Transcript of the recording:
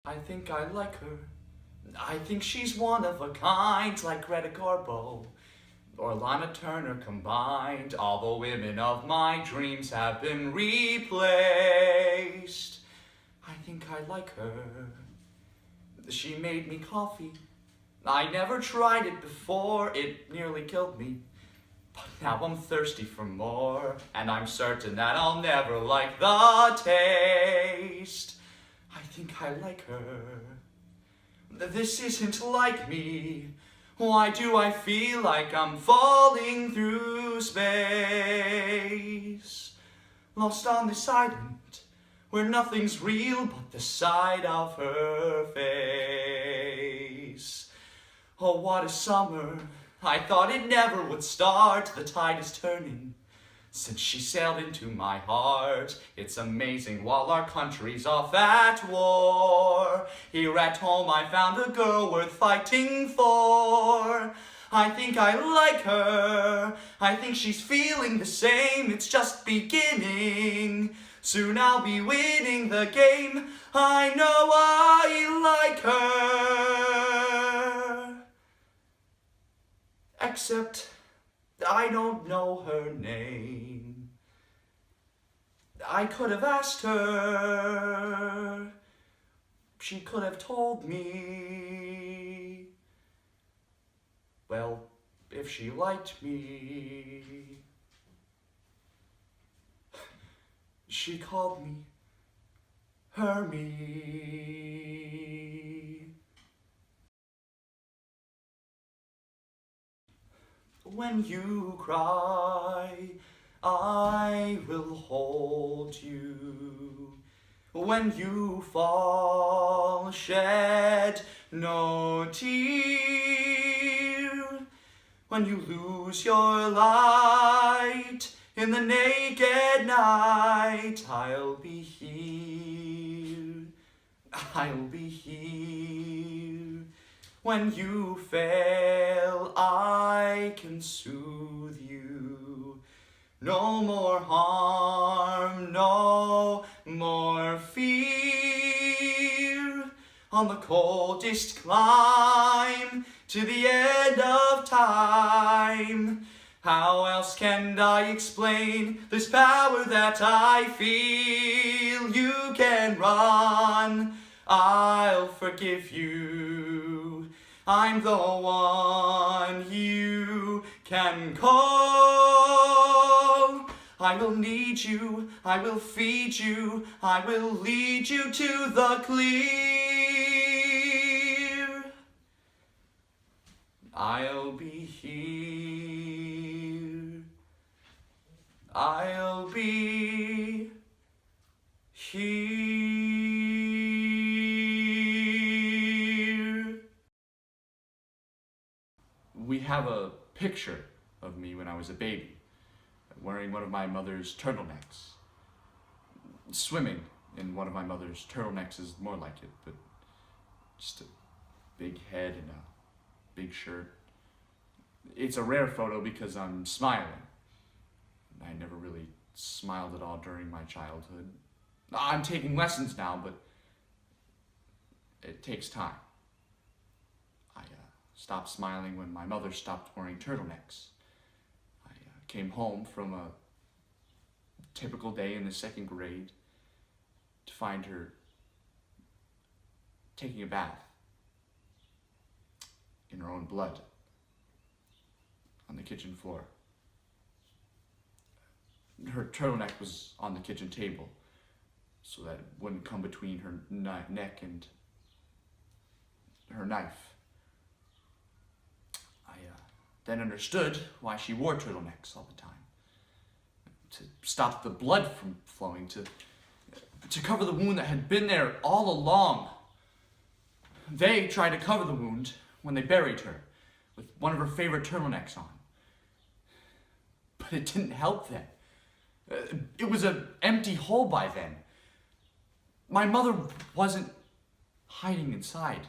I think I like her. I think she's one of a kind, like Greta Garbo or Lana Turner combined. All the women of my dreams have been replaced. I think I like her. She made me coffee. I never tried it before, it nearly killed me. But now I'm thirsty for more, and I'm certain that I'll never like the taste. I think I like her. This isn't like me. Why do I feel like I'm falling through space? Lost on this island, where nothing's real but the sight of her face. Oh, what a summer. I thought it never would start. The tide is turning since she sailed into my heart. It's amazing while our country's off at war. Here at home I found a girl worth fighting for. I think I like her. I think she's feeling the same. It's just beginning. Soon I'll be winning the game. I know I like her. Except I don't know her name. I could have asked her. She could have told me. Well, if she liked me. She called me Hermie. When you cry, I will hold you. When you fall, shed no tear. When you lose your light in the naked night, I'll be here. I'll be here. When you fail, I can soothe you. No more harm, no more fear. On the coldest climb to the end of time. How else can I explain this power that I feel? You can run, I'll forgive you. I'm the one you can call. I will need you, I will feed you, I will lead you to the clear. I'll be here. I'll be here. We have a picture of me when I was a baby, wearing one of my mother's turtlenecks. Swimming in one of my mother's turtlenecks is more like it, but just a big head and a big shirt. It's a rare photo because I'm smiling. I never really smiled at all during my childhood. I'm taking lessons now, but it takes time. I stopped smiling when my mother stopped wearing turtlenecks. I came home from a typical day in the second grade to find her taking a bath in her own blood on the kitchen floor. Her turtleneck was on the kitchen table so that it wouldn't come between her neck and her knife. I then understood why she wore turtlenecks all the time. To stop the blood from flowing, to cover the wound that had been there all along. They tried to cover the wound when they buried her with one of her favorite turtlenecks on. But it didn't help then. It was an empty hole by then. My mother wasn't hiding inside